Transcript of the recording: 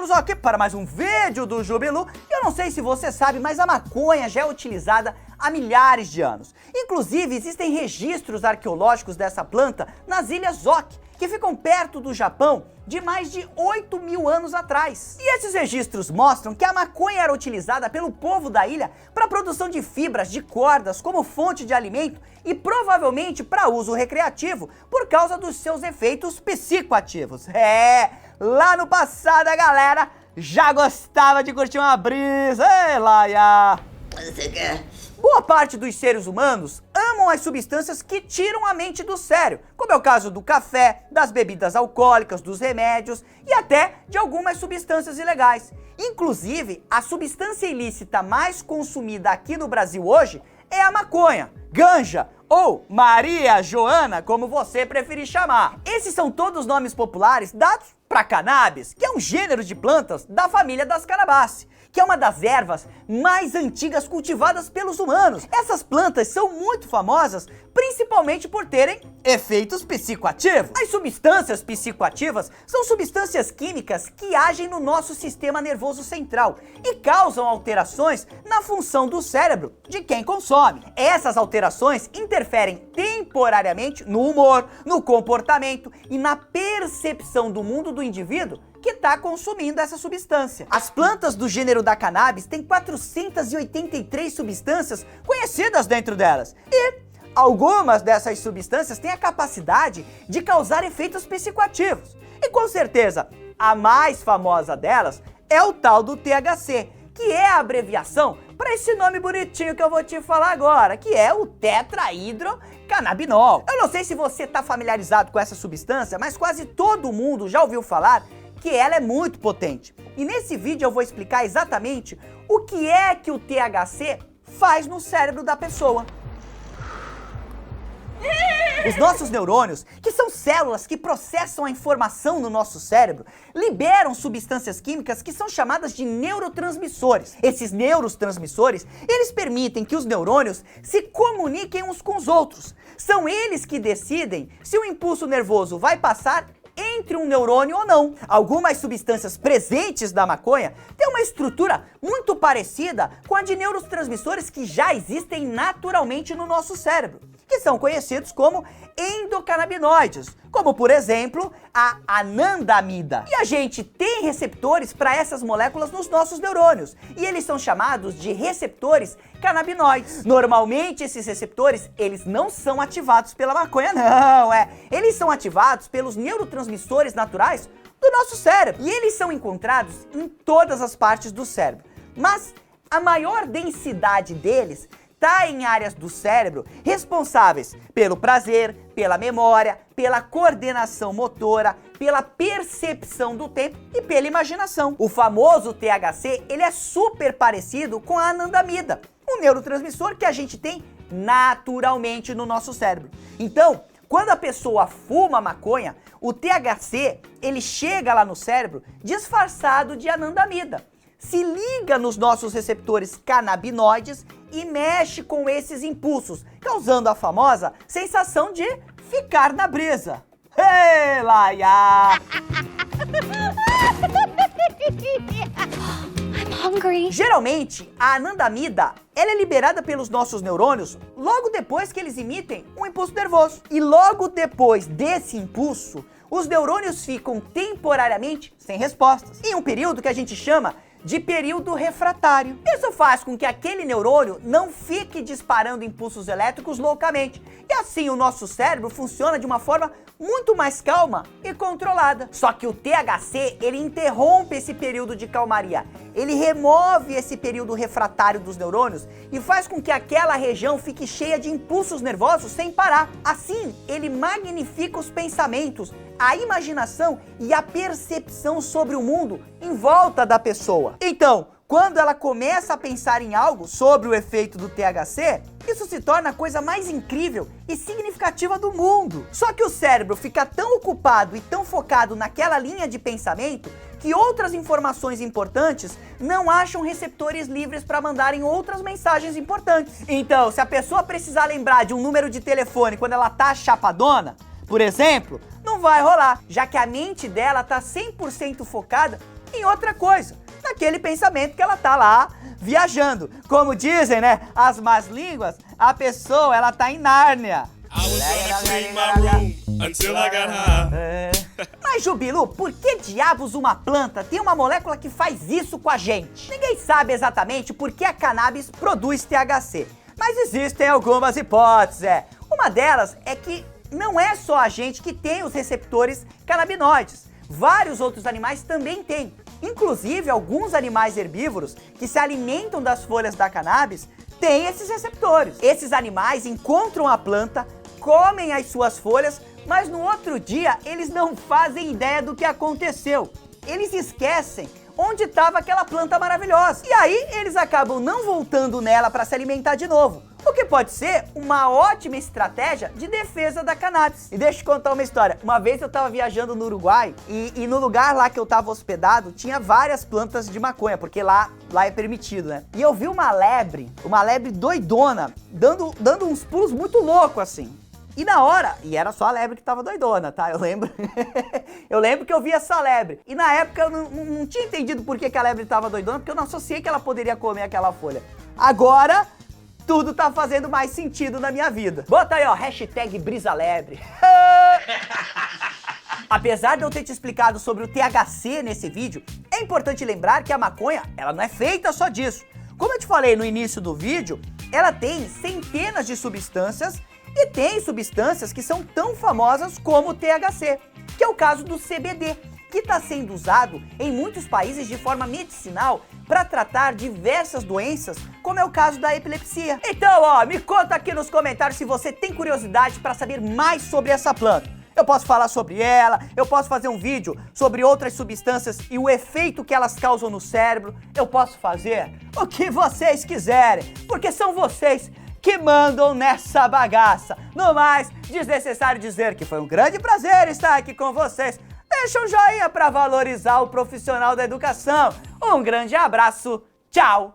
Estamos aqui para mais um vídeo do Jubilu. Eu não sei se você sabe, mas a maconha já é utilizada há milhares de anos. Inclusive, existem registros arqueológicos dessa planta nas Ilhas Oki, que ficam perto do Japão, de mais de 8.000 anos atrás. E esses registros mostram que a maconha era utilizada pelo povo da ilha para a produção de fibras de cordas como fonte de alimento e provavelmente para uso recreativo por causa dos seus efeitos psicoativos. Lá no passado a galera já gostava de curtir uma brisa. Ei, Laia! Você quer? Boa parte dos seres humanos amam as substâncias que tiram a mente do sério, como é o caso do café, das bebidas alcoólicas, dos remédios e até de algumas substâncias ilegais. Inclusive, a substância ilícita mais consumida aqui no Brasil hoje é a maconha, ganja ou Maria Joana, como você preferir chamar. Esses são todos nomes populares dados para cannabis, que é um gênero de plantas da família das Cannabáceae, que é uma das ervas mais antigas cultivadas pelos humanos. Essas plantas são muito famosas, principalmente por terem efeitos psicoativos. As substâncias psicoativas são substâncias químicas que agem no nosso sistema nervoso central e causam alterações na função do cérebro de quem consome. Essas alterações interferem temporariamente no humor, no comportamento e na percepção do mundo do indivíduo que está consumindo essa substância. As plantas do gênero da cannabis têm 483 substâncias conhecidas dentro delas. E algumas dessas substâncias têm a capacidade de causar efeitos psicoativos. E com certeza, a mais famosa delas é o tal do THC, que é a abreviação para esse nome bonitinho que eu vou te falar agora, que é o tetrahidrocannabinol. Eu não sei se você está familiarizado com essa substância, mas quase todo mundo já ouviu falar que ela é muito potente. E nesse vídeo eu vou explicar exatamente o que é que o THC faz no cérebro da pessoa. Os nossos neurônios, que são células que processam a informação no nosso cérebro, liberam substâncias químicas que são chamadas de neurotransmissores. Esses neurotransmissores, eles permitem que os neurônios se comuniquem uns com os outros. São eles que decidem se o impulso nervoso vai passar entre um neurônio ou não. Algumas substâncias presentes da maconha têm uma estrutura muito parecida com a de neurotransmissores que já existem naturalmente no nosso cérebro, que são conhecidos como endocannabinoides, como por exemplo a anandamida. E a gente tem receptores para essas moléculas nos nossos neurônios, e eles são chamados de receptores canabinoides. Normalmente esses receptores, eles não são ativados pela maconha, não, eles são ativados pelos neurotransmissores naturais do nosso cérebro, e eles são encontrados em todas as partes do cérebro. Mas a maior densidade deles está em áreas do cérebro responsáveis pelo prazer, pela memória, pela coordenação motora, pela percepção do tempo e pela imaginação. O famoso THC, ele é super parecido com a anandamida, um neurotransmissor que a gente tem naturalmente no nosso cérebro. Então, quando a pessoa fuma maconha, o THC, ele chega lá no cérebro disfarçado de anandamida, se liga nos nossos receptores canabinoides e mexe com esses impulsos, causando a famosa sensação de ficar na brisa. Hey, Laia! I'm hungry. Geralmente, a anandamida, ela é liberada pelos nossos neurônios logo depois que eles emitem um impulso nervoso. E logo depois desse impulso, os neurônios ficam temporariamente sem respostas, em um período que a gente chama de período refratário. Isso faz com que aquele neurônio não fique disparando impulsos elétricos loucamente. E assim o nosso cérebro funciona de uma forma muito mais calma e controlada. Só que o THC, ele interrompe esse período de calmaria. Ele remove esse período refratário dos neurônios e faz com que aquela região fique cheia de impulsos nervosos sem parar. Assim, ele magnifica os pensamentos, a imaginação e a percepção sobre o mundo em volta da pessoa. Então, quando ela começa a pensar em algo sobre o efeito do THC, isso se torna a coisa mais incrível e significativa do mundo. Só que o cérebro fica tão ocupado e tão focado naquela linha de pensamento que outras informações importantes não acham receptores livres para mandarem outras mensagens importantes. Então, se a pessoa precisar lembrar de um número de telefone quando ela tá chapadona, por exemplo, não vai rolar, já que a mente dela tá 100% focada em outra coisa, naquele pensamento que ela tá lá viajando. Como dizem, né, as más línguas, a pessoa, ela tá em Nárnia. Mas, Jubilu, por que diabos uma planta tem uma molécula que faz isso com a gente? Ninguém sabe exatamente por que a cannabis produz THC, mas existem algumas hipóteses, Uma delas é que não é só a gente que tem os receptores canabinoides. Vários outros animais também têm. Inclusive, alguns animais herbívoros que se alimentam das folhas da cannabis têm esses receptores. Esses animais encontram a planta, comem as suas folhas, mas no outro dia eles não fazem ideia do que aconteceu. Eles esquecem onde estava aquela planta maravilhosa. E aí eles acabam não voltando nela para se alimentar de novo. O que pode ser uma ótima estratégia de defesa da cannabis. E deixa eu te contar uma história. Uma vez eu tava viajando no Uruguai e no lugar lá que eu tava hospedado tinha várias plantas de maconha, porque lá é permitido, né? E eu vi uma lebre doidona, dando uns pulos muito loucos assim. E na hora, e era só a lebre que tava doidona, tá? Eu lembro. Eu lembro que eu vi essa lebre. E na época eu não tinha entendido por que a lebre tava doidona, porque eu não associei que ela poderia comer aquela folha. Agora, tudo tá fazendo mais sentido na minha vida. Bota aí, ó, hashtag BrisaLebre. Apesar de eu ter te explicado sobre o THC nesse vídeo, é importante lembrar que a maconha, ela não é feita só disso. Como eu te falei no início do vídeo, ela tem centenas de substâncias e tem substâncias que são tão famosas como o THC, que é o caso do CBD, que está sendo usado em muitos países de forma medicinal para tratar diversas doenças, como é o caso da epilepsia. Então, ó, me conta aqui nos comentários se você tem curiosidade para saber mais sobre essa planta. Eu posso falar sobre ela, eu posso fazer um vídeo sobre outras substâncias e o efeito que elas causam no cérebro. Eu posso fazer o que vocês quiserem, porque são vocês que mandam nessa bagaça. No mais, desnecessário dizer que foi um grande prazer estar aqui com vocês. Deixa um joinha para valorizar o profissional da educação. Um grande abraço, tchau!